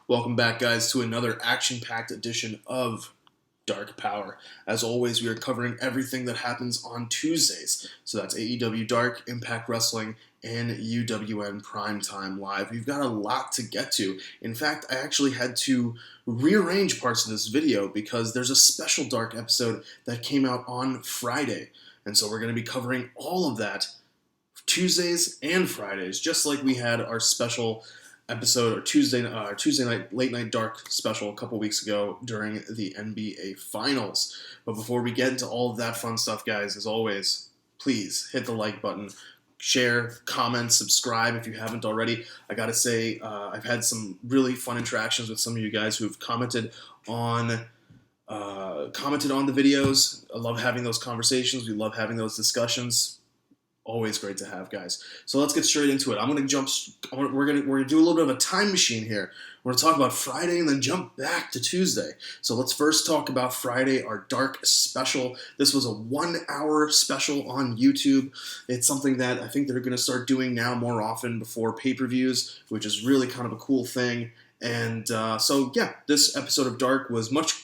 Welcome back, guys, to another action-packed edition of Dark Power. As always, we are covering everything that happens on Tuesdays. So that's AEW Dark, Impact Wrestling, and UWN Primetime Live. We've got a lot to get to. In fact, I actually had to rearrange parts of this video because there's a special Dark episode that came out on Friday. And so we're going to be covering all of that Tuesdays and Fridays, just like we had our special episode or Tuesday night late night dark special a couple weeks ago during the NBA Finals. But before we get into all of that fun stuff, guys, as always, please hit the like button, share, comment, subscribe if you haven't already. I gotta say, I've had some really fun interactions with some of you guys who've commented on the videos. I love having those conversations. We love having those discussions. Always great to have, guys. So let's get straight into it. We're gonna do a little bit of a time machine here. We're gonna talk about Friday and then jump back to Tuesday. So let's first talk about Friday, our Dark special. This was a 1-hour special on YouTube. It's something that I think they're gonna start doing now more often before pay-per-views, which is really kind of a cool thing. And so yeah, this episode of Dark was much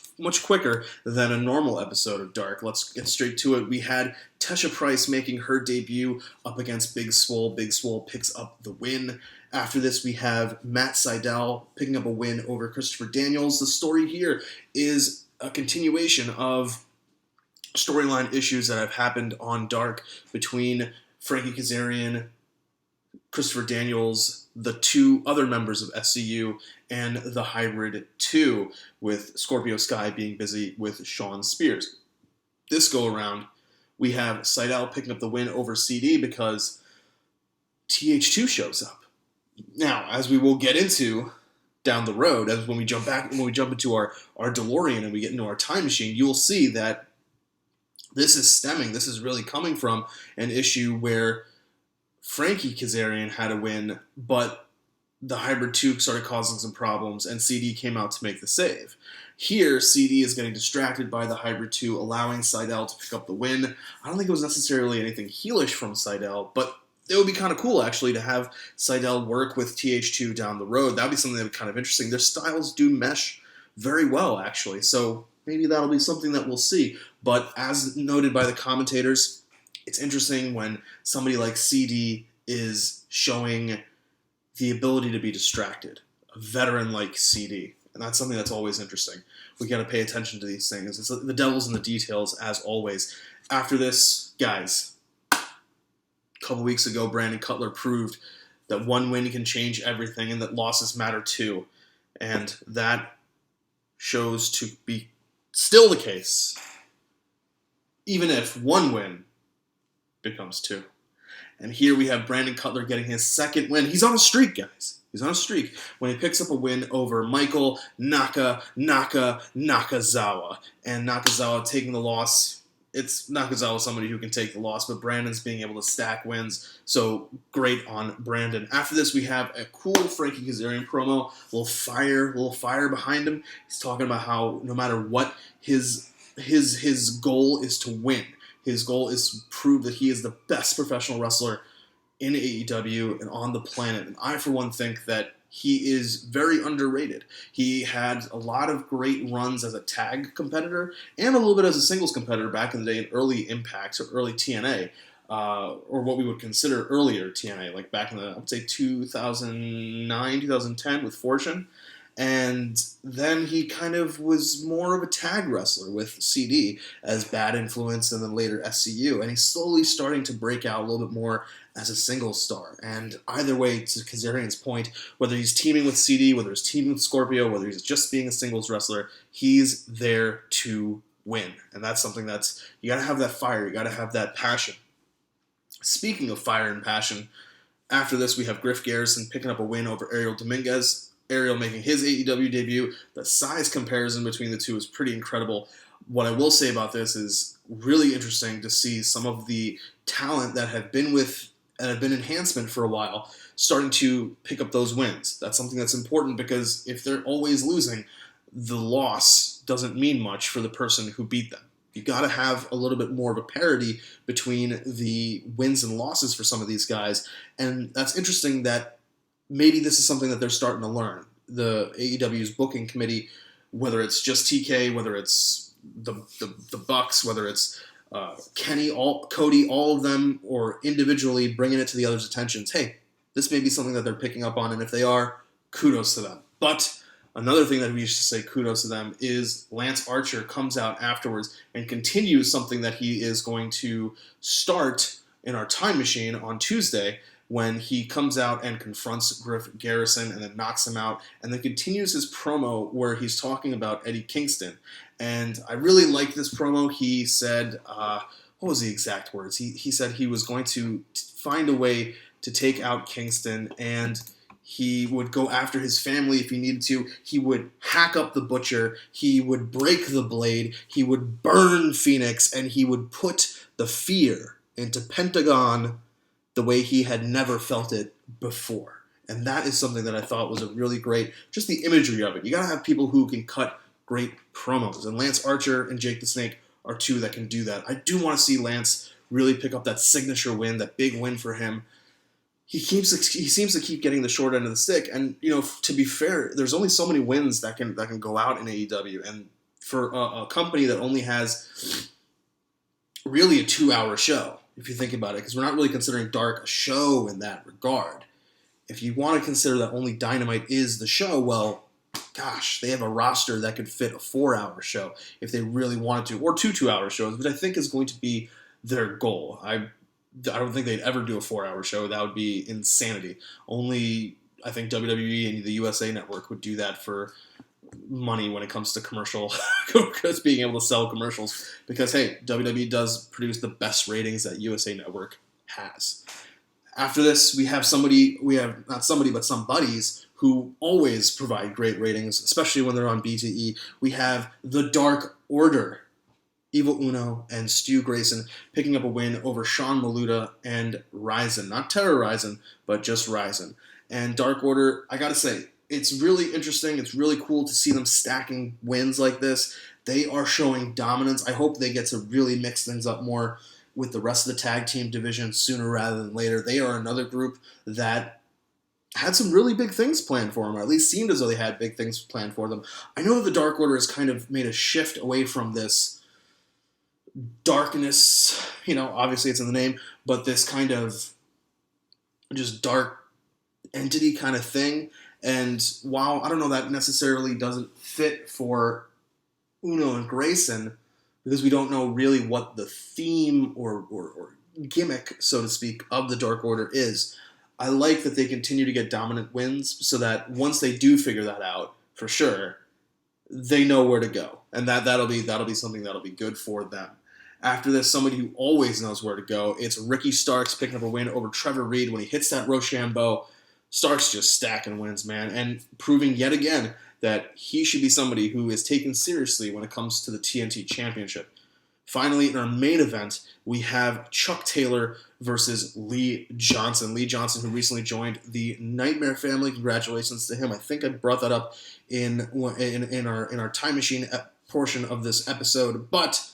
quicker than a normal episode of Dark. Let's get straight to it. We had Tesha Price making her debut up against Big Swole. Big Swole picks up the win. After this, we have Matt Sydal picking up a win over Christopher Daniels. The story here is a continuation of storyline issues that have happened on Dark between Frankie Kazarian, Christopher Daniels, the two other members of SCU, and the Hybrid 2, with Scorpio Sky being busy with Sean Spears. This go-around, we have Sydal picking up the win over CD because TH2 shows up. Now, as we will get into down the road, as when we jump into our DeLorean and we get into our time machine, you will see that this is really coming from an issue where Frankie Kazarian had a win, but the Hybrid 2 started causing some problems, and CD came out to make the save. Here, CD is getting distracted by the Hybrid 2, allowing Sydal to pick up the win. I don't think it was necessarily anything heelish from Sydal, but it would be kind of cool, actually, to have Sydal work with TH2 down the road. That would be something that would be kind of interesting. Their styles do mesh very well, actually, so maybe that'll be something that we'll see. But as noted by the commentators, it's interesting when somebody like CD is showing the ability to be distracted. A veteran like CD. And that's something that's always interesting. We got to pay attention to these things. It's the devil's in the details, as always. After this, guys, a couple weeks ago, Brandon Cutler proved that one win can change everything and that losses matter too. And that shows to be still the case, even if one win becomes two. And here we have Brandon Cutler getting his second win. He's on a streak, guys. He's on a streak when he picks up a win over Michael Nakazawa. And Nakazawa taking the loss. It's Nakazawa, somebody who can take the loss, but Brandon's being able to stack wins. So great on Brandon. After this, we have a cool Frankie Kazarian promo. A little fire behind him. He's talking about how no matter what, his goal is to win. His goal is to prove that he is the best professional wrestler in AEW and on the planet. And I, for one, think that he is very underrated. He had a lot of great runs as a tag competitor and a little bit as a singles competitor back in the day in early Impact or early TNA, or what we would consider earlier TNA, like back in I would say 2009, 2010 with Fortune. And then he kind of was more of a tag wrestler with CD as Bad Influence and then later SCU. And he's slowly starting to break out a little bit more as a singles star. And either way, to Kazarian's point, whether he's teaming with CD, whether he's teaming with Scorpio, whether he's just being a singles wrestler, he's there to win. And that's something that's, you got to have that fire. You got to have that passion. Speaking of fire and passion, after this we have Griff Garrison picking up a win over Ariel Dominguez. Ariel making his AEW debut. The size comparison between the two is pretty incredible. What I will say about this is really interesting to see some of the talent that have been enhancement for a while starting to pick up those wins. That's something that's important because if they're always losing, the loss doesn't mean much for the person who beat them. You got to have a little bit more of a parity between the wins and losses for some of these guys. And that's interesting that maybe this is something that they're starting to learn. the AEW's booking committee, whether it's just TK, whether it's the Bucks, whether it's Kenny, Cody, all of them, or individually bringing it to the other's attentions. Hey, this may be something that they're picking up on, and if they are, kudos to them. But another thing that we should say kudos to them is Lance Archer comes out afterwards and continues something that he is going to start in our time machine on Tuesday, when he comes out and confronts Griff Garrison and then knocks him out, and then continues his promo where he's talking about Eddie Kingston. And I really liked this promo. He said, what was the exact words? He said he was going to find a way to take out Kingston, and he would go after his family if he needed to. He would hack up the Butcher. He would break the Blade. He would burn Phoenix, and he would put the fear into Pentagon the way he had never felt it before. And that is something that I thought was a really great, just the imagery of it. You got to have people who can cut great promos. And Lance Archer and Jake the Snake are two that can do that. I do want to see Lance really pick up that signature win, that big win for him. He seems to keep getting the short end of the stick. And, you know, to be fair, there's only so many wins that can go out in AEW. And for a company that only has really a 2-hour show, if you think about it, because we're not really considering Dark a show in that regard. If you want to consider that only Dynamite is the show, well, gosh, they have a roster that could fit a 4-hour show if they really wanted to, or 2 2-hour shows, which I think is going to be their goal. I don't think they'd ever do a 4-hour show. That would be insanity. Only, I think, WWE and the USA Network would do that for money when it comes to commercial, because being able to sell commercials, because hey, WWE does produce the best ratings that USA Network has. After this, some buddies who always provide great ratings, especially when they're on BTE. We have the Dark Order, Evil Uno and Stu Grayson picking up a win over Sean Maluda and Ryzen. Not Terror Ryzen, but just Ryzen. And Dark Order, I gotta say, it's really interesting. It's really cool to see them stacking wins like this. They are showing dominance. I hope they get to really mix things up more with the rest of the tag team division sooner rather than later. They are another group that had some really big things planned for them, or at least seemed as though they had big things planned for them. I know that the Dark Order has kind of made a shift away from this darkness, you know, obviously it's in the name, but this kind of just dark entity kind of thing. And while I don't know that necessarily doesn't fit for Uno and Grayson, because we don't know really what the theme or gimmick, so to speak, of the Dark Order is, I like that they continue to get dominant wins so that once they do figure that out, for sure, they know where to go. And that'll be something that'll be good for them. After this, somebody who always knows where to go, it's Ricky Starks picking up a win over Trevor Reed when he hits that Rochambeau. Starks just stacking wins, man, and proving yet again that he should be somebody who is taken seriously when it comes to the TNT Championship. Finally, in our main event, we have Chuck Taylor versus Lee Johnson. Lee Johnson, who recently joined the Nightmare family. Congratulations to him. I think I brought that up in our Time Machine portion of this episode. But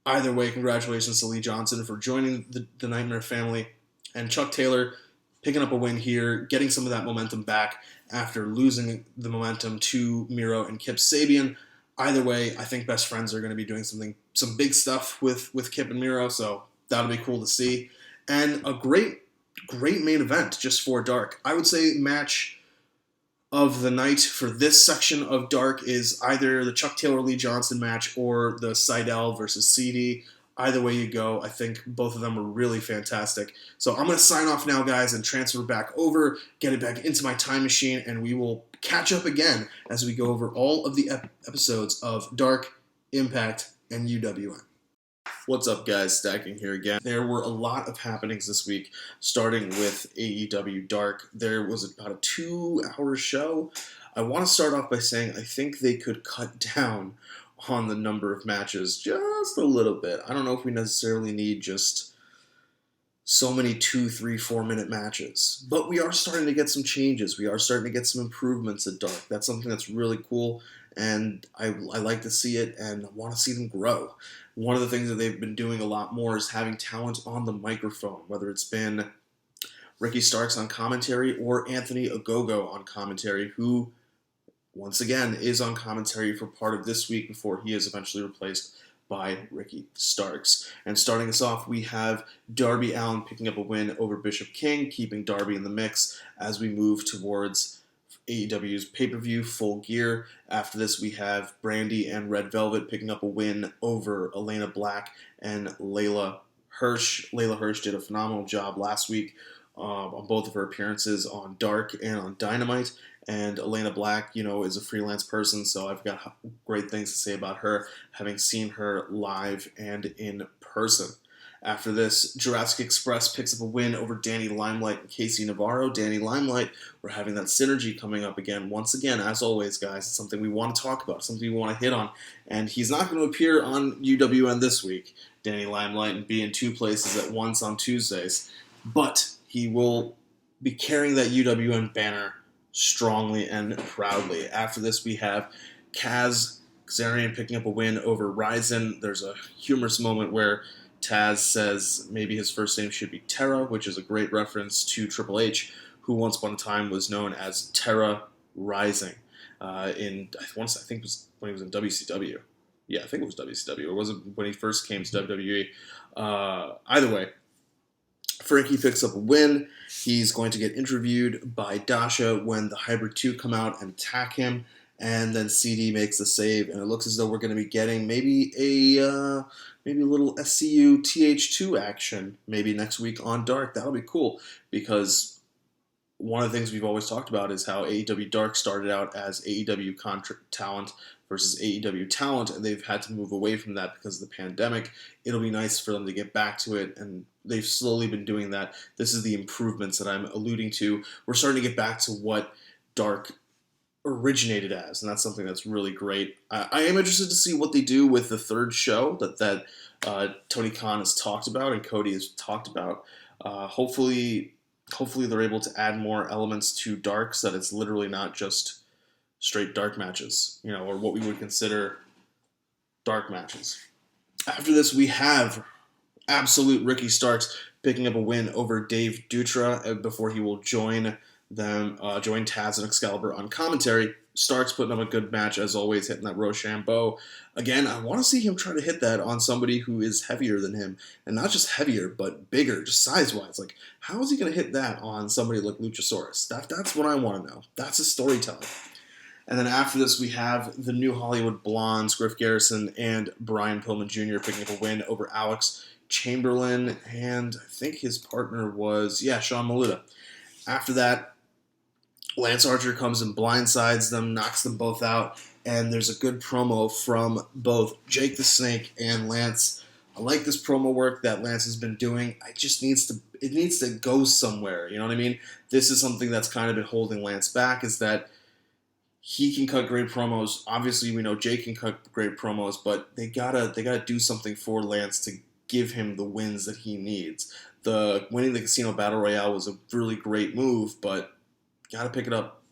either way, congratulations to Lee Johnson for joining the Nightmare family. And Chuck Taylor picking up a win here, getting some of that momentum back after losing the momentum to Miro and Kip Sabian. Either way, I think Best Friends are going to be doing some big stuff with Kip and Miro, so that'll be cool to see. And a great main event just for Dark. I would say match of the night for this section of Dark is either the Chuck Taylor-Lee Johnson match or the Seidel versus CD. Either way you go, I think both of them were really fantastic. So I'm going to sign off now, guys, and transfer back over, get it back into my time machine, and we will catch up again as we go over all of the episodes of Dark, Impact, and UWN. What's up, guys? Stacking here again. There were a lot of happenings this week, starting with AEW Dark. There was about a 2-hour show. I want to start off by saying I think they could cut down on the number of matches just a little bit. I don't know if we necessarily need just so many 2, 3, 4 minute matches. But we are starting to get some changes. We are starting to get some improvements at Dark. That's something that's really cool, and I like to see it, and I want to see them grow. One of the things that they've been doing a lot more is having talent on the microphone, whether it's been Ricky Starks on commentary or Anthony Ogogo on commentary, who once again, is on commentary for part of this week before he is eventually replaced by Ricky Starks. And starting us off, we have Darby Allin picking up a win over Bishop King, keeping Darby in the mix as we move towards AEW's pay-per-view Full Gear. After this, we have Brandy and Red Velvet picking up a win over Elena Black and Layla Hirsch. Layla Hirsch did a phenomenal job last week on both of her appearances on Dark and on Dynamite. And Elena Black, is a freelance person, so I've got great things to say about her, having seen her live and in person. After this, Jurassic Express picks up a win over Danny Limelight and Casey Navarro. Danny Limelight, we're having that synergy coming up again. Once again, as always, guys, it's something we want to talk about, something we want to hit on. And he's not going to appear on UWN this week, Danny Limelight, and be in two places at once on Tuesdays. But he will be carrying that UWN banner strongly and proudly. After this, we have Kazarian picking up a win over Ryzen. There's a humorous moment where Taz says maybe his first name should be Terra, which is a great reference to Triple H, who once upon a time was known as Terra Rising. I think it was when he was in WCW. Yeah, I think it was WCW. Or was it when he first came to WWE? Either way, Frankie picks up a win. He's going to get interviewed by Dasha when the Hybrid 2 come out and attack him. And then CD makes the save, and it looks as though we're going to be getting maybe a little SCU TH2 action maybe next week on Dark. That'll be cool, because one of the things we've always talked about is how AEW Dark started out as AEW talent versus AEW talent, and they've had to move away from that because of the pandemic. It'll be nice for them to get back to it, and they've slowly been doing that. This is the improvements that I'm alluding to. We're starting to get back to what Dark originated as, and that's something that's really great. I am interested to see what they do with the third show that Tony Khan has talked about and Cody has talked about. Hopefully they're able to add more elements to Dark so that it's literally not just straight Dark matches, or what we would consider Dark matches. After this, we have absolute Ricky Starks picking up a win over Dave Dutra before he will join Taz and Excalibur on commentary. Starks putting up a good match as always, hitting that Rochambeau. Again, I want to see him try to hit that on somebody who is heavier than him, and not just heavier, but bigger, just size-wise. Like, how is he going to hit that on somebody like Luchasaurus? That's what I want to know. That's his storytelling. And then after this, we have the New Hollywood Blondes, Griff Garrison and Brian Pillman Jr. picking up a win over Alex Chamberlain, and I think his partner was, Sean Maluta. After that, Lance Archer comes and blindsides them, knocks them both out, and there's a good promo from both Jake the Snake and Lance. I like this promo work that Lance has been doing. It needs to go somewhere, you know what I mean? This is something that's kind of been holding Lance back, is that he can cut great promos. Obviously, we know Jake can cut great promos, but they gotta do something for Lance to give him the wins that he needs. The winning the Casino Battle Royale was a really great move, but gotta pick it up.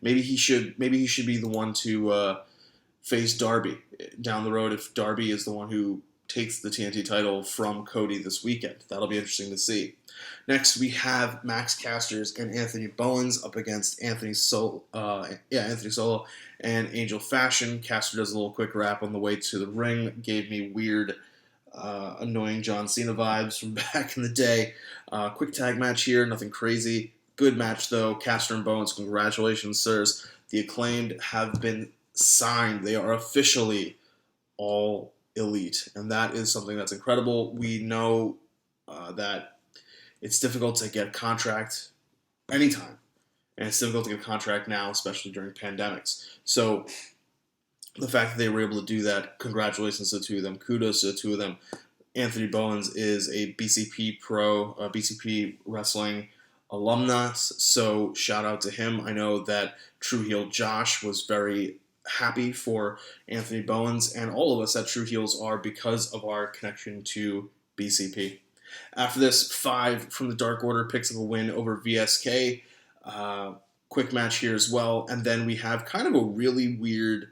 Maybe he should be the one to face Darby down the road if Darby is the one who takes the TNT title from Cody this weekend. That'll be interesting to see. Next, we have Max Casters and Anthony Bowens up against Anthony Solo and Angel Fashion. Caster does a little quick rap on the way to the ring. Gave me weird, annoying John Cena vibes from back in the day. Quick tag match here, nothing crazy. Good match, though. Caster and Bowens, congratulations, sirs. The Acclaimed have been signed. They are officially all elite, and that is something that's incredible. We know that it's difficult to get a contract anytime, and it's difficult to get a contract now, especially during pandemics. So the fact that they were able to do that, congratulations to the two of them. Kudos to the two of them. Anthony Bowens is a BCP pro, BCP wrestling alumnus, so shout out to him. I know that True Heel Josh was very happy for Anthony Bowens, and all of us at True Heels are because of our connection to BCP. After this, 5 from the Dark Order picks up a win over VSK. Quick match here as well, and then we have kind of a really weird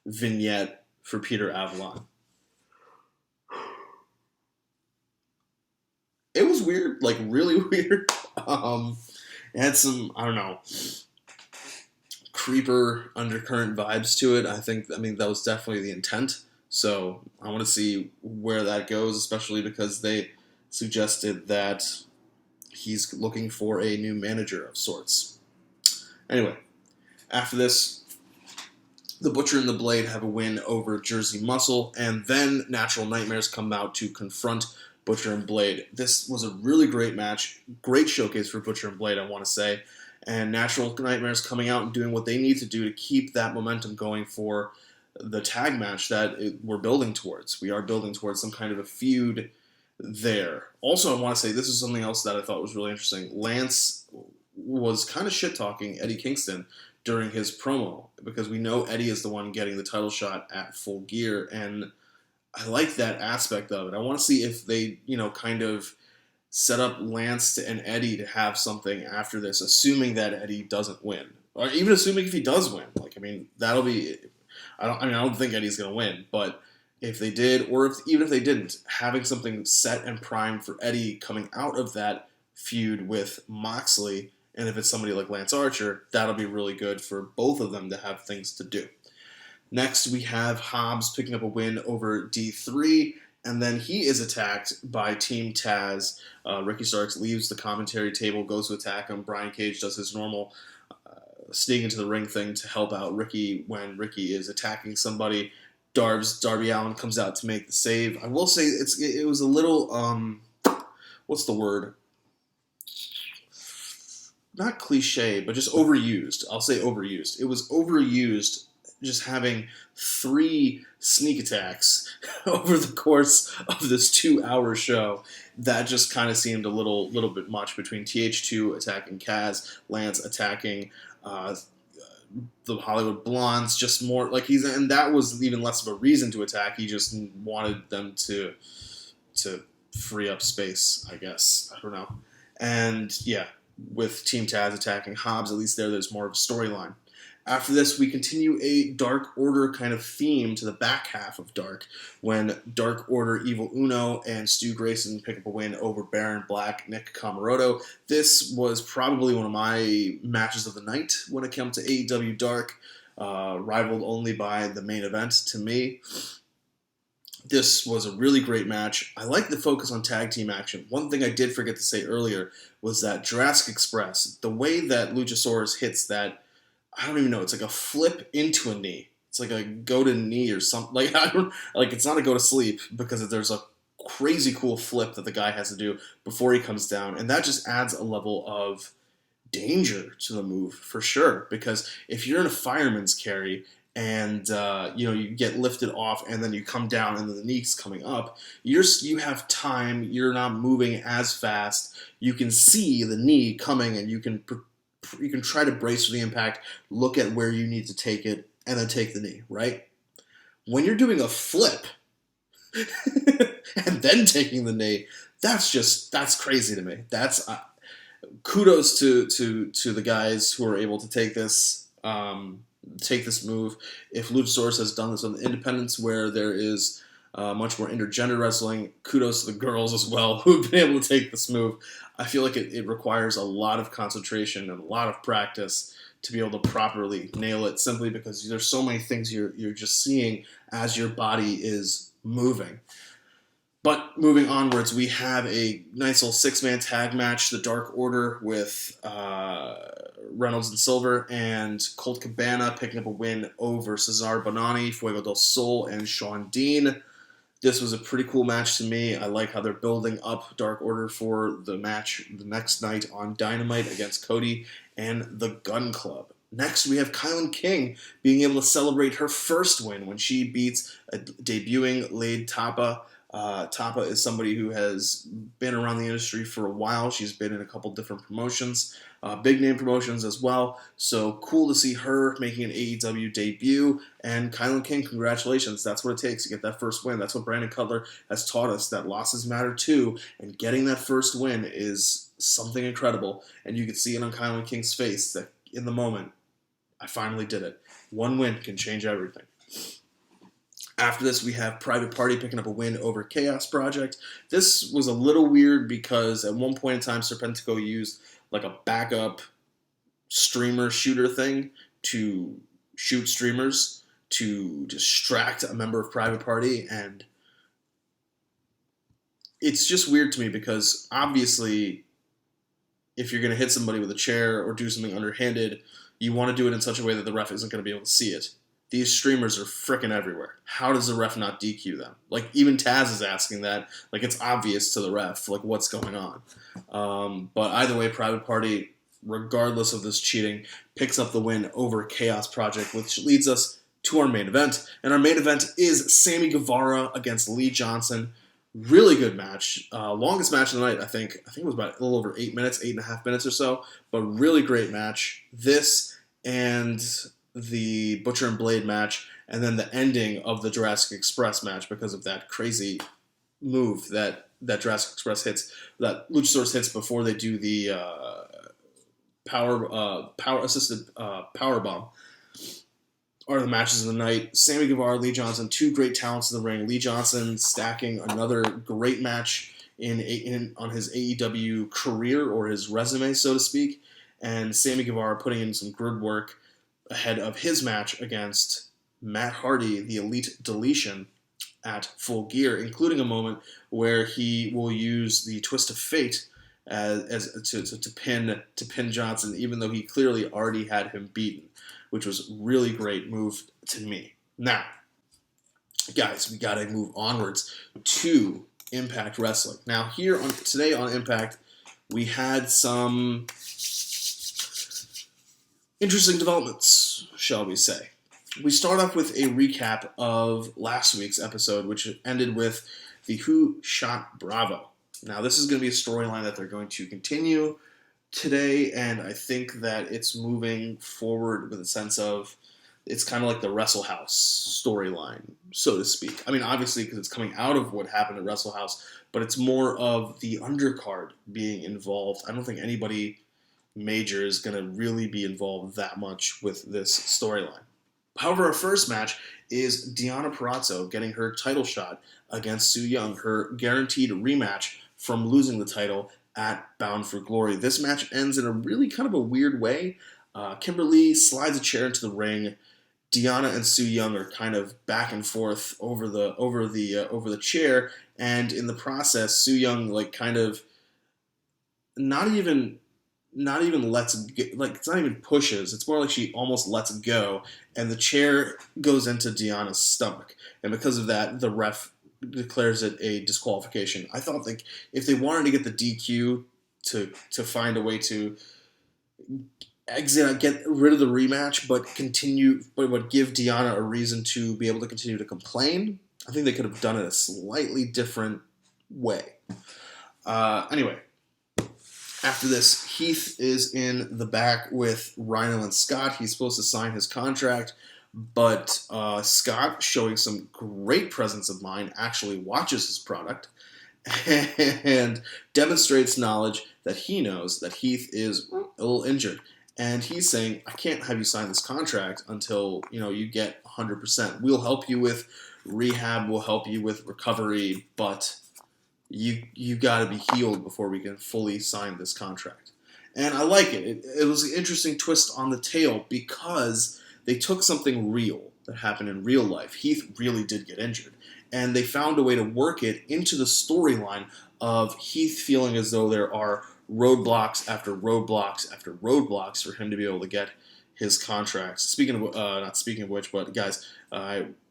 vignette for Peter Avalon. It was weird, like really weird. It had some, I don't know, creeper undercurrent vibes to it. I mean, that was definitely the intent. So I want to see where that goes, especially because they suggested that he's looking for a new manager of sorts. Anyway, after this, the Butcher and the Blade have a win over Jersey Muscle, and then Natural Nightmares come out to confront Butcher and Blade. This was a really great match, great showcase for Butcher and Blade, I want to say, and Natural Nightmares coming out and doing what they need to do to keep that momentum going for the tag match that we're building towards. We are building towards some kind of a feud there. Also, I want to say this is something else that I thought was really interesting. Lance was kind of shit-talking Eddie Kingston during his promo, because we know Eddie is the one getting the title shot at Full Gear, and I like that aspect of it. I want to see if they, kind of set up Lance and Eddie to have something after this, assuming that Eddie doesn't win, or even assuming if he does win. That'll be. I don't think Eddie's going to win, but if they did, or even if they didn't, having something set and primed for Eddie coming out of that feud with Moxley, and if it's somebody like Lance Archer, that'll be really good for both of them to have things to do. Next, we have Hobbs picking up a win over D3, and then he is attacked by Team Taz. Ricky Starks leaves the commentary table, goes to attack him. Brian Cage does his normal sneak into the ring thing to help out Ricky when Ricky is attacking somebody. Darby Allin comes out to make the save. I will say it was a little, what's the word? Not cliche, but just overused. I'll say overused. It was overused, just having 3 sneak attacks over the course of this 2-hour show. That just kind of seemed a little bit much, between TH2 attacking Kaz, Lance attacking the Hollywood Blondes, just more like and that was even less of a reason to attack. He just wanted them to free up space, I guess. I don't know. And yeah, with Team Taz attacking Hobbs, at least there's more of a storyline. After this, we continue a Dark Order kind of theme to the back half of Dark, when Dark Order, Evil Uno, and Stu Grayson pick up a win over Baron Black, Nick Comoroto. This was probably one of my matches of the night when it came to AEW Dark, rivaled only by the main event to me. This was a really great match. I like the focus on tag team action. One thing I did forget to say earlier was that Jurassic Express, the way that Luchasaurus hits that, I don't even know, it's like a flip into a knee. It's like a go to knee or something. It's not a go to sleep, because there's a crazy cool flip that the guy has to do before he comes down. And that just adds a level of danger to the move for sure. Because if you're in a fireman's carry and you get lifted off and then you come down and then the knee's coming up, you have time. You're not moving as fast. You can see the knee coming, and you can try to brace for the impact, look at where you need to take it, and then take the knee, right? When you're doing a flip and then taking the knee, that's crazy to me. That's kudos to the guys who are able to take this move. If Luchasaurus has done this on the independents, where there is much more intergender wrestling, kudos to the girls as well who've been able to take this move. I feel like it requires a lot of concentration and a lot of practice to be able to properly nail it, simply because there's so many things you're just seeing as your body is moving. But moving onwards, we have a nice little 6-man tag match, the Dark Order, with Reynolds and Silver, and Colt Cabana picking up a win over Cesar Bonani, Fuego del Sol, and Sean Dean. This was a pretty cool match to me. I like how they're building up Dark Order for the match the next night on Dynamite against Cody and the Gun Club. Next, we have Kylan King being able to celebrate her first win when she beats a debuting Lade Tapa. Tapa is somebody who has been around the industry for a while. She's been in a couple different promotions, big name promotions as well. So cool to see her making an AEW debut. And Kylan King, congratulations. That's what it takes to get that first win. That's what Brandon Cutler has taught us, that losses matter too. And getting that first win is something incredible. And you can see it on Kylan King's face that in the moment, I finally did it. One win can change everything. After this, we have Private Party picking up a win over Chaos Project. This was a little weird because at one point in time, Serpentico used like a backup streamer shooter thing to shoot streamers, to distract a member of Private Party, and it's just weird to me because obviously if you're going to hit somebody with a chair or do something underhanded, you want to do it in such a way that the ref isn't going to be able to see it. These streamers are frickin' everywhere. How does the ref not DQ them? Like, even Taz is asking that. Like, it's obvious to the ref, like, what's going on. But either way, Private Party, regardless of this cheating, picks up the win over Chaos Project, which leads us to our main event. And our main event is Sammy Guevara against Lee Johnson. Really good match. Longest match of the night, I think. I think it was about a little over 8 minutes, 8.5 minutes or so. But really great match. This and the Butcher and Blade match, and then the ending of the Jurassic Express match because of that crazy move that Jurassic Express hits, that Luchasaurus hits before they do the power assisted power bomb. Are the matches of the night. Sammy Guevara, Lee Johnson, two great talents in the ring. Lee Johnson stacking another great match on his AEW career, or his resume, so to speak. And Sammy Guevara putting in some good work ahead of his match against Matt Hardy, the Elite Deletion, at Full Gear, including a moment where he will use the Twist of Fate to pin Johnson, even though he clearly already had him beaten, which was really great move to me. Now, guys, we got to move onwards to Impact Wrestling. Now, today on Impact, we had some interesting developments, shall we say. We start off with a recap of last week's episode, which ended with the Who Shot Bravo. Now, this is going to be a storyline that they're going to continue today, and I think that it's moving forward with a sense of, it's kind of like the Wrestle House storyline, so to speak. I mean, obviously, because it's coming out of what happened at Wrestle House, but it's more of the undercard being involved. I don't think anybody major is going to really be involved that much with this storyline. However, our first match is Deonna Purrazzo getting her title shot against Su Yung, her guaranteed rematch from losing the title at Bound for Glory. This match ends in a really kind of a weird way. Kimberly slides a chair into the ring. Deonna and Su Yung are kind of back and forth over the chair, and in the process, Su Yung kind of not even it's not even pushes. It's more like she almost lets go, and the chair goes into Deonna's stomach, and because of that, the ref declares it a disqualification. I thought if they wanted to get the DQ to find a way to get rid of the rematch, but give Deonna a reason to be able to continue to complain, I think they could have done it a slightly different way. Anyway, after this, Heath is in the back with Rhino and Scott. He's supposed to sign his contract, but Scott, showing some great presence of mind, actually watches his product and demonstrates knowledge that he knows that Heath is a little injured. And he's saying, I can't have you sign this contract until you get 100%. We'll help you with rehab, we'll help you with recovery, but you got to be healed before we can fully sign this contract. And I like it. It was an interesting twist on the tail because they took something real that happened in real life. Heath really did get injured. And they found a way to work it into the storyline of Heath feeling as though there are roadblocks after roadblocks after roadblocks for him to be able to get his contracts. Not speaking of which, but guys,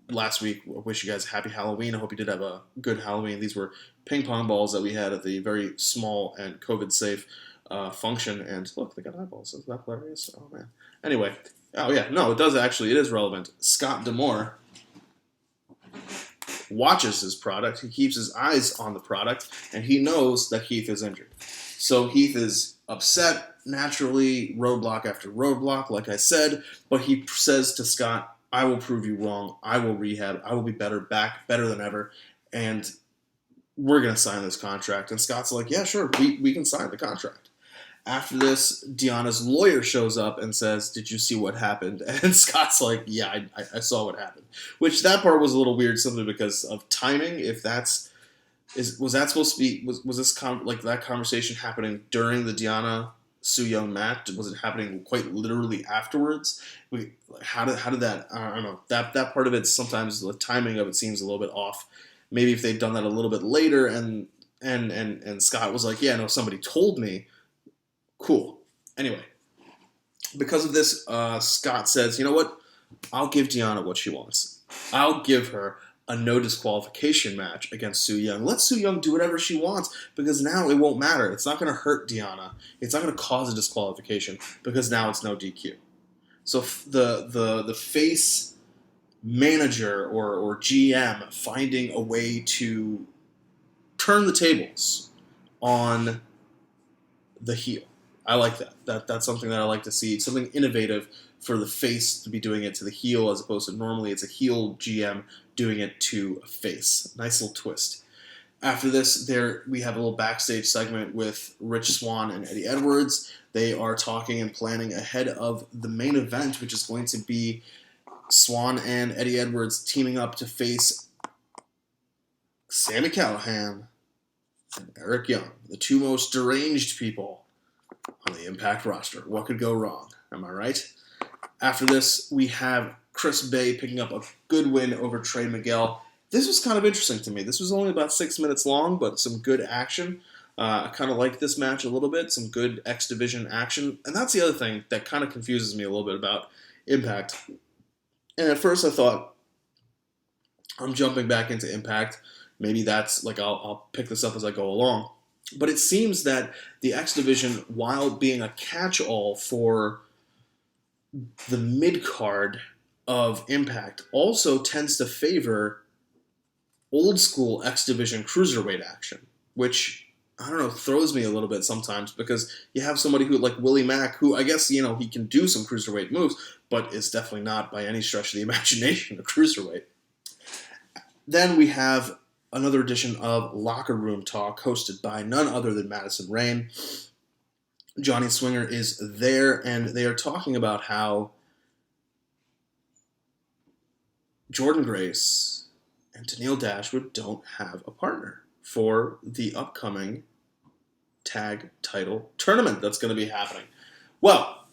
last week, I wish you guys a happy Halloween. I hope you did have a good Halloween. These were ping pong balls that we had at the very small and COVID-safe function. And look, they got eyeballs. Isn't that hilarious? Oh, man. Anyway. Oh, yeah. No, it is relevant. Scott D'Amore watches his product. He keeps his eyes on the product, and he knows that Heath is injured. So Heath is upset, naturally, roadblock after roadblock, like I said, but he says to Scott, I will prove you wrong. I will rehab. I will be better than ever, and we're going to sign this contract. And Scott's like, yeah, sure, we can sign the contract. After this, Deonna's lawyer shows up and says, did you see what happened? And Scott's like, yeah, I saw what happened. Which, that part was a little weird simply because of timing. Was that supposed to be, was this that conversation happening during the Deonna Su Yung match? Was it happening quite literally afterwards? How did that? I don't know. That part of it, sometimes the timing of it seems a little bit off. Maybe if they'd done that a little bit later, and Scott was like, yeah, no, somebody told me. Cool. Anyway, because of this, Scott says, you know what? I'll give Deonna what she wants. I'll give her a no disqualification match against Su Yung. Let Su Yung do whatever she wants, because now it won't matter. It's not going to hurt Deonna. It's not going to cause a disqualification, because now it's no DQ. So the face manager or GM finding a way to turn the tables on the heel. I like that. That's something that I like to see. It's something innovative for the face to be doing it to the heel, as opposed to normally it's a heel GM doing it to a face. Nice little twist. After this, we have a little backstage segment with Rich Swan and Eddie Edwards. They are talking and planning ahead of the main event, which is going to be Swan and Eddie Edwards teaming up to face Sami Callihan and Eric Young, the two most deranged people on the Impact roster. What could go wrong? Am I right? After this, we have Chris Bay picking up a good win over Trey Miguel. This was kind of interesting to me. This was only about 6 minutes long, but some good action. I kind of like this match a little bit. Some good X Division action. And that's the other thing that kind of confuses me a little bit about Impact. And at first I thought, I'm jumping back into Impact. Maybe that's like I'll pick this up as I go along. But it seems that the X Division, while being a catch-all for the mid-card of Impact, also tends to favor old-school X Division cruiserweight action, which, I don't know, throws me a little bit sometimes, because you have somebody who, like Willie Mack, who I guess, he can do some cruiserweight moves, but is definitely not by any stretch of the imagination a cruiserweight. Then we have another edition of Locker Room Talk, hosted by none other than Madison Rayne. Johnny Swinger is there, and they are talking about how Jordan Grace and Tennille Dashwood don't have a partner for the upcoming tag title tournament that's going to be happening. Well,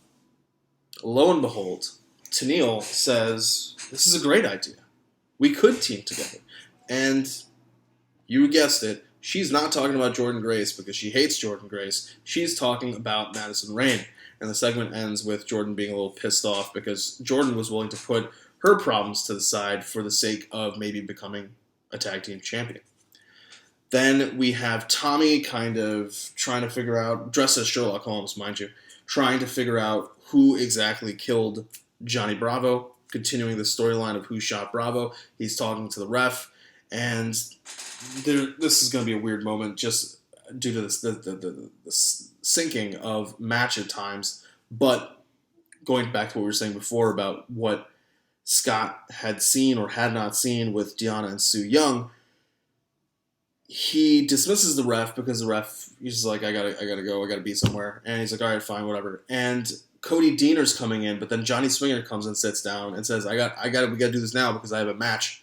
lo and behold, Tennille says, this is a great idea. We could team together. And you guessed it, she's not talking about Jordan Grace because she hates Jordan Grace. She's talking about Madison Rayne. And the segment ends with Jordan being a little pissed off because Jordan was willing to put her problems to the side for the sake of maybe becoming a tag team champion. Then we have Tommy kind of trying to figure out, dressed as Sherlock Holmes, mind you, trying to figure out who exactly killed Johnny Bravo, continuing the storyline of who shot Bravo. He's talking to the ref, and this is going to be a weird moment just due to the syncing of match at times. But going back to what we were saying before about what Scott had seen or had not seen with Deonna and Su Yung, he dismisses the ref because the ref, he's just like, I gotta go, I gotta be somewhere. And he's like, all right, fine, whatever. And Cody Deaner's coming in, but then Johnny Swinger comes and sits down and says, we gotta do this now because I have a match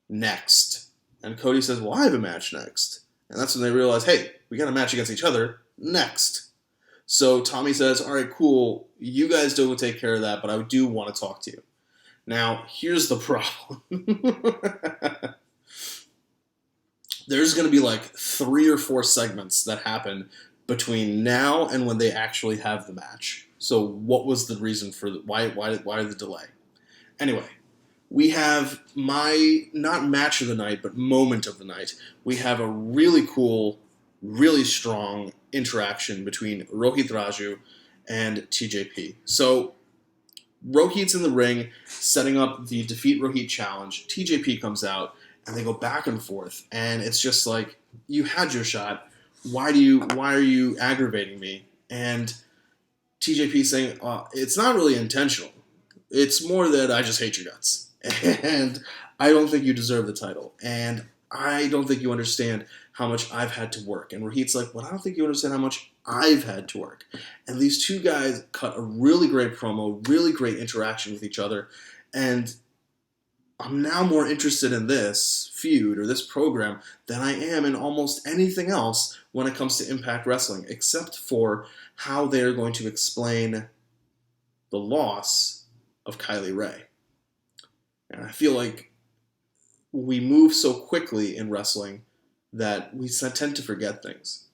next. And Cody says, well, I have a match next. And that's when they realize, hey, we got a match against each other next. So Tommy says, all right, cool, you guys go take care of that, but I do want to talk to you. Now, here's the problem. There's going to be like 3 or 4 segments that happen between now and when they actually have the match. So what was the reason for why the delay? Anyway, we have my, not match of the night, but moment of the night. We have a really cool, really strong interaction between Rohit Raju and TJP. So Rohit's in the ring, setting up the Defeat Rohit challenge. TJP comes out, and they go back and forth, and it's just like, you had your shot. Why are you aggravating me? And TJP saying, it's not really intentional. It's more that I just hate your guts. And I don't think you deserve the title. And I don't think you understand how much I've had to work. And Rohit's like, well, I don't think you understand how much I've had to work. And these two guys cut a really great promo, really great interaction with each other. And I'm now more interested in this feud or this program than I am in almost anything else when it comes to Impact Wrestling, except for how they're going to explain the loss of Kylie Ray. And I feel like we move so quickly in wrestling that we tend to forget things.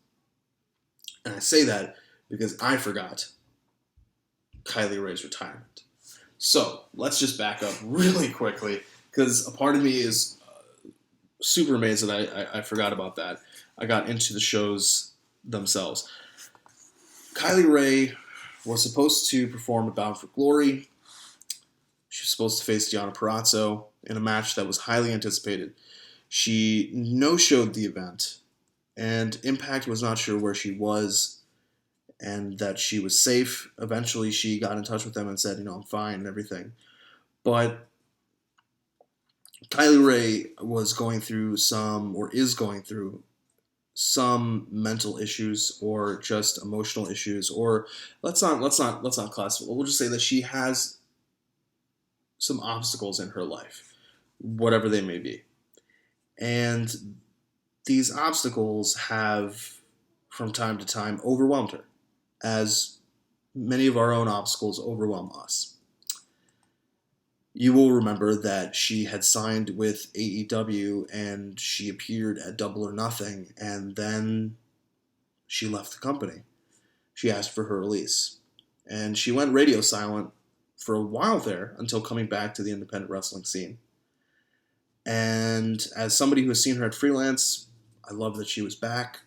And I say that because I forgot Kylie Ray's retirement. So let's just back up really quickly, because a part of me is super amazed that I forgot about that. I got into the shows themselves. Kylie Ray was supposed to perform at Bound for Glory. She was supposed to face Deonna Purrazzo in a match that was highly anticipated. She no-showed the event, and Impact was not sure where she was and that she was safe. Eventually, she got in touch with them and said, I'm fine and everything. But Kylie Ray was going through is going through some mental issues or just emotional issues, or let's not classify. We'll just say that she has some obstacles in her life, whatever they may be. And these obstacles have, from time to time, overwhelmed her, as many of our own obstacles overwhelm us. You will remember that she had signed with AEW and she appeared at Double or Nothing, and then she left the company. She asked for her release. And she went radio silent for a while there until coming back to the independent wrestling scene. And as somebody who has seen her at Freelance, I love that she was back.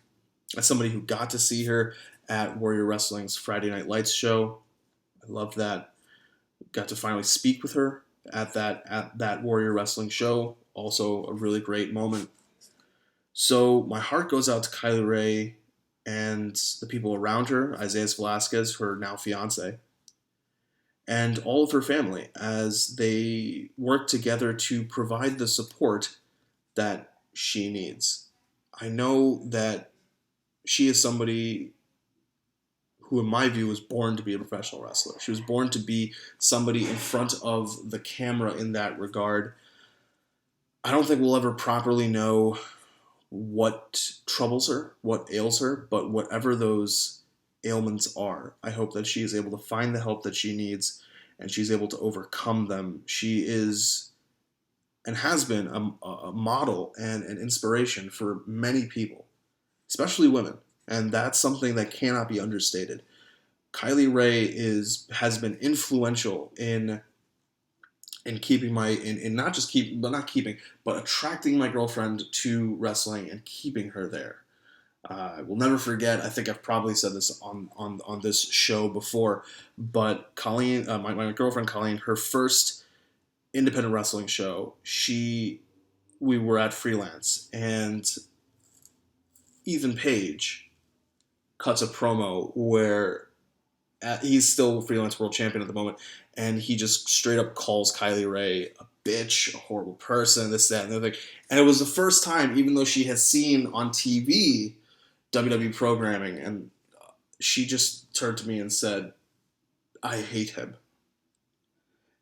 As somebody who got to see her at Warrior Wrestling's Friday Night Lights show, I love that. Got to finally speak with her at that Warrior Wrestling show. Also a really great moment. So my heart goes out to Kylie Ray and the people around her, Isaiah Velasquez, her now fiance, and all of her family, as they work together to provide the support that she needs. I know that she is somebody who, in my view, was born to be a professional wrestler. She was born to be somebody in front of the camera in that regard. I don't think we'll ever properly know what troubles her, what ails her, but whatever those ailments are, I hope that she is able to find the help that she needs and she's able to overcome them. She is and has been a model and an inspiration for many people, especially women. And that's something that cannot be understated. Kylie Ray has been influential in keeping but attracting my girlfriend to wrestling and keeping her there. I will never forget. I think I've probably said this on this show before, but Colleen, my girlfriend Colleen, her first independent wrestling show, we were at Freelance, and Ethan Page cuts a promo where he's still Freelance World Champion at the moment, and he just straight up calls Kylie Ray a bitch, a horrible person, this, that, and the other thing. And it was the first time, even though she has seen on TV WWE programming, and she just turned to me and said, "I hate him."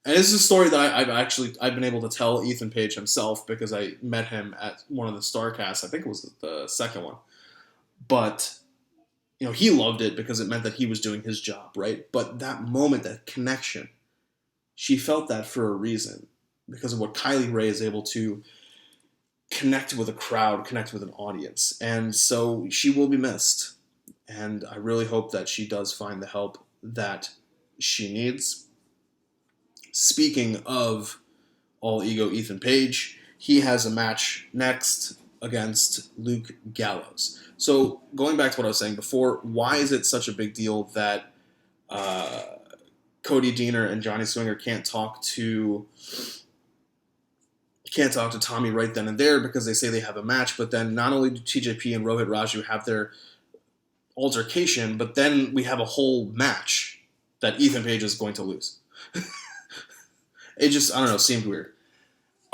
And this is a story that I've been able to tell Ethan Page himself, because I met him at one of the Starcasts. I think it was the second one. But he loved it because it meant that he was doing his job, right? But that moment, that connection, she felt that for a reason, because of what Kylie Ray is able to connect with a crowd, connect with an audience. And so she will be missed. And I really hope that she does find the help that she needs. Speaking of All Ego Ethan Page, he has a match next against Luke Gallows. So going back to what I was saying before, why is it such a big deal that Cody Deaner and Johnny Swinger can't talk to Tommy right then and there, because they say they have a match, but then not only do TJP and Rohit Raju have their altercation, but then we have a whole match that Ethan Page is going to lose. It just, I don't know, seemed weird.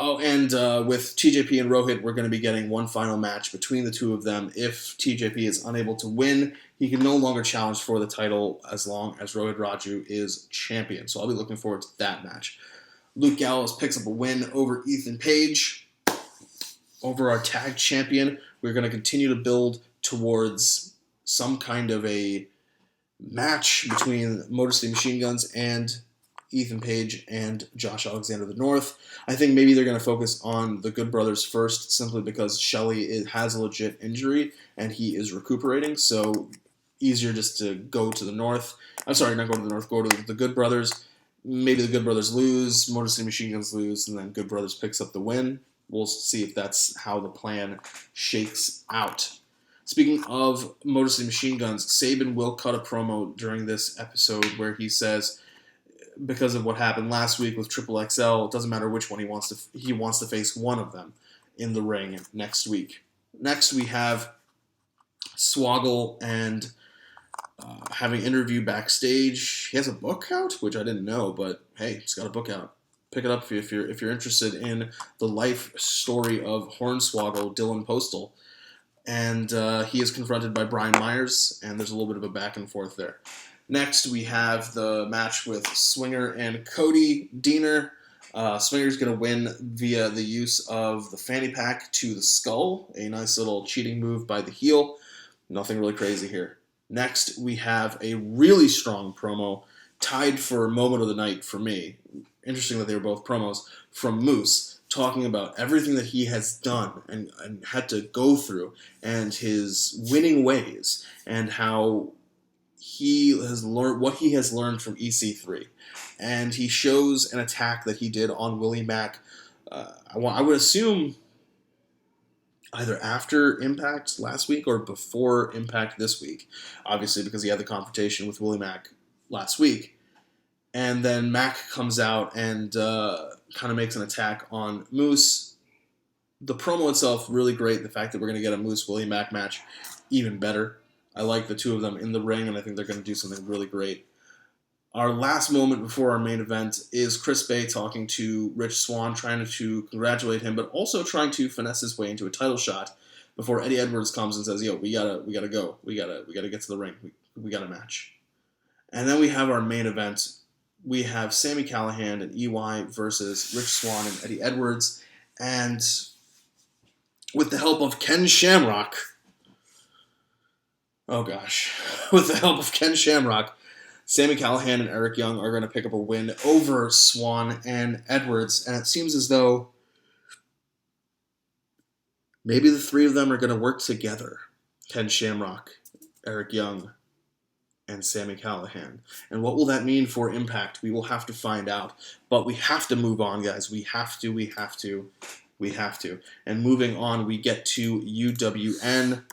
Oh, and with TJP and Rohit, we're going to be getting one final match between the two of them. If TJP is unable to win, he can no longer challenge for the title as long as Rohit Raju is champion. So I'll be looking forward to that match. Luke Gallows picks up a win over Ethan Page. Over our tag champion, we're going to continue to build towards some kind of a match between Motor City Machine Guns and Ethan Page and Josh Alexander the North. I think maybe they're going to focus on the Good Brothers first, simply because Shelley has a legit injury and he is recuperating, so easier just to go to the North. I'm sorry, not go to the North, go to the Good Brothers. Maybe the Good Brothers lose, Motor City Machine Guns lose, and then Good Brothers picks up the win. We'll see if that's how the plan shakes out. Speaking of Motor City Machine Guns, Sabin will cut a promo during this episode where he says, because of what happened last week with Triple XL, it doesn't matter which one he wants to face one of them in the ring next week. Next, we have Swoggle and having an interview backstage. He has a book out, which I didn't know, but hey, he's got a book out. Pick it up if you're interested in the life story of Hornswoggle Dylan Postal. And he is confronted by Brian Myers, and there's a little bit of a back and forth there. Next, we have the match with Swinger and Cody Deaner. Swinger's going to win via the use of the fanny pack to the skull, a nice little cheating move by the heel. Nothing really crazy here. Next, we have a really strong promo, tied for moment of the night for me. Interesting that they were both promos, from Moose, talking about everything that he has done and had to go through, and his winning ways, and how he has learned what he has learned from EC3. And he shows an attack that he did on Willie Mack, I would assume either after Impact last week or before Impact this week, obviously because he had the confrontation with Willie Mack last week. And then Mac comes out and kind of makes an attack on Moose. The promo itself, really great. The fact that we're going to get a Moose-Willie Mack match, even better. I like the two of them in the ring, and I think they're going to do something really great. Our last moment before our main event is Chris Bay talking to Rich Swan, trying to congratulate him, but also trying to finesse his way into a title shot before Eddie Edwards comes and says, "Yo, we gotta go. We gotta get to the ring. We got a match." And then we have our main event. We have Sami Callihan and EY versus Rich Swann and Eddie Edwards. And with the help of Ken Shamrock, with the help of Ken Shamrock, Sami Callihan and Eric Young are going to pick up a win over Swann and Edwards. And it seems as though maybe the three of them are going to work together. Ken Shamrock, Eric Young, and Sami Callihan. And what will that mean for Impact? We will have to find out. But we have to move on, guys. We have to. And moving on, we get to UWN.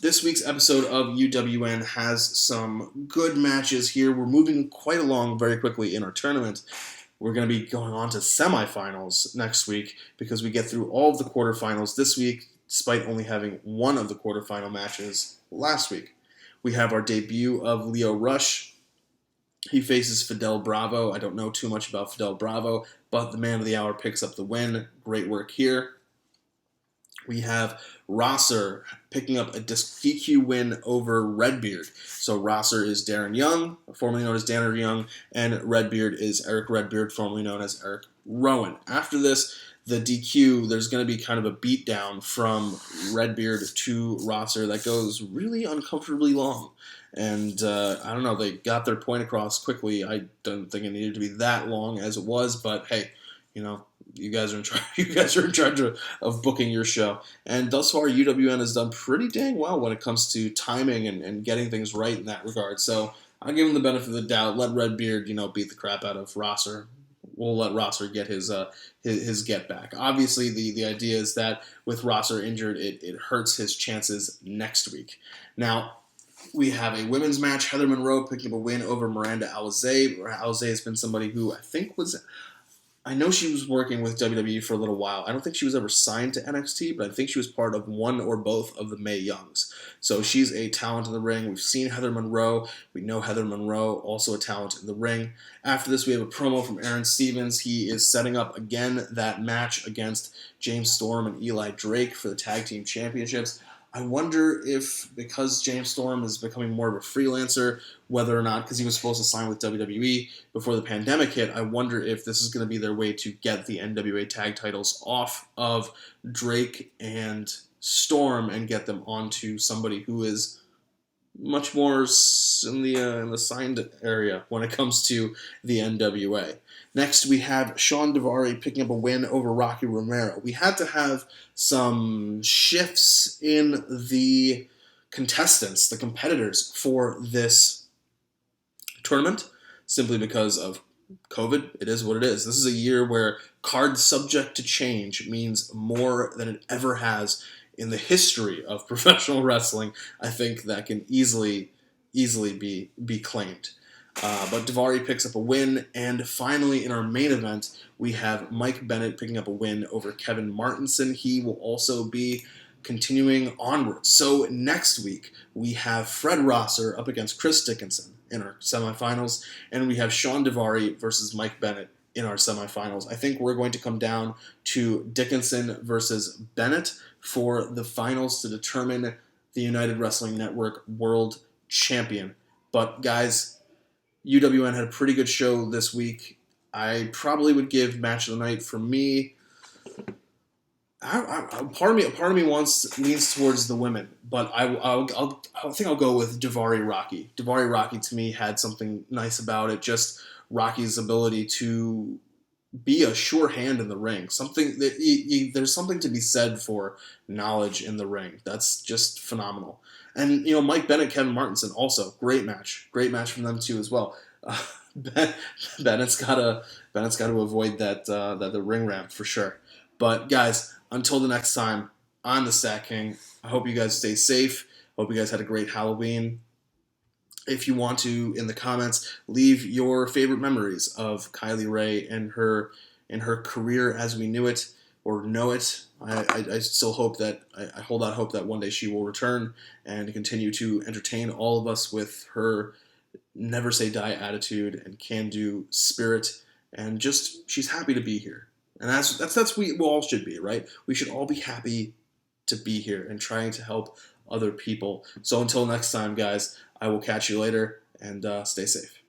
This week's episode of UWN has some good matches here. We're moving quite along very quickly in our tournament. We're going to be going on to semifinals next week because we get through all of the quarterfinals this week, despite only having one of the quarterfinal matches last week. We have our debut of Leo Rush. He faces Fidel Bravo. I don't know too much about Fidel Bravo, but the man of the hour picks up the win. Great work here. We have Rosser picking up a DQ win over Redbeard. So Rosser is Darren Young, formerly known as Danner Young, and Redbeard is Eric Redbeard, formerly known as Eric Rowan. After this, the DQ, there's going to be kind of a beatdown from Redbeard to Rosser that goes really uncomfortably long. And I don't know, they got their point across quickly. I don't think it needed to be that long as it was, but hey, you guys are in charge. You guys are in charge of booking your show. And thus far, UWN has done pretty dang well when it comes to timing and getting things right in that regard. So I'll give him the benefit of the doubt. Let Redbeard, beat the crap out of Rosser. We'll let Rosser get his get back. Obviously, the idea is that with Rosser injured, it hurts his chances next week. Now, we have a women's match. Heather Monroe picking up a win over Miranda Alizé. Alizé has been somebody who I know she was working with WWE for a little while. I don't think she was ever signed to NXT, but I think she was part of one or both of the Mae Youngs. So she's a talent in the ring. We've seen Heather Monroe. We know Heather Monroe, also a talent in the ring. After this, we have a promo from Aaron Stevens. He is setting up again that match against James Storm and Eli Drake for the Tag Team Championships. I wonder if, because James Storm is becoming more of a freelancer, whether or not, because he was supposed to sign with WWE before the pandemic hit, I wonder if this is going to be their way to get the NWA tag titles off of Drake and Storm and get them onto somebody who is much more in the signed area when it comes to the NWA. Next, we have Sean Davari picking up a win over Rocky Romero. We had to have some shifts in the contestants, the competitors for this tournament, simply because of COVID. It is what it is. This is a year where cards subject to change means more than it ever has in the history of professional wrestling. I think that can easily be claimed. But Davari picks up a win, and finally in our main event, we have Mike Bennett picking up a win over Kevin Martinson. He will also be continuing onward. So next week, we have Fred Rosser up against Chris Dickinson in our semifinals, and we have Sean Davari versus Mike Bennett in our semifinals. I think we're going to come down to Dickinson versus Bennett for the finals to determine the United Wrestling Network World Champion. But guys, UWN had a pretty good show this week. I probably would give Match of the Night for me. Part of me leans towards the women, but I think I'll go with Davari Rocky. Davari Rocky to me had something nice about it. Just Rocky's ability to be a sure hand in the ring. Something that there's something to be said for knowledge in the ring. That's just phenomenal. And Mike Bennett, Kevin Martinson, also great match from them too as well. Bennett's got to avoid that the ring ramp for sure. But guys, until the next time, I'm the Sack King. I hope you guys stay safe. Hope you guys had a great Halloween. If you want to, in the comments, leave your favorite memories of Kylie Rae and her career as we knew it or know it. I still hope that I hold out hope that one day she will return and continue to entertain all of us with her never say die attitude and can-do spirit, and just she's happy to be here. And that's we all should be, right? We should all be happy to be here and trying to help other people. So until next time, guys, I will catch you later, and stay safe.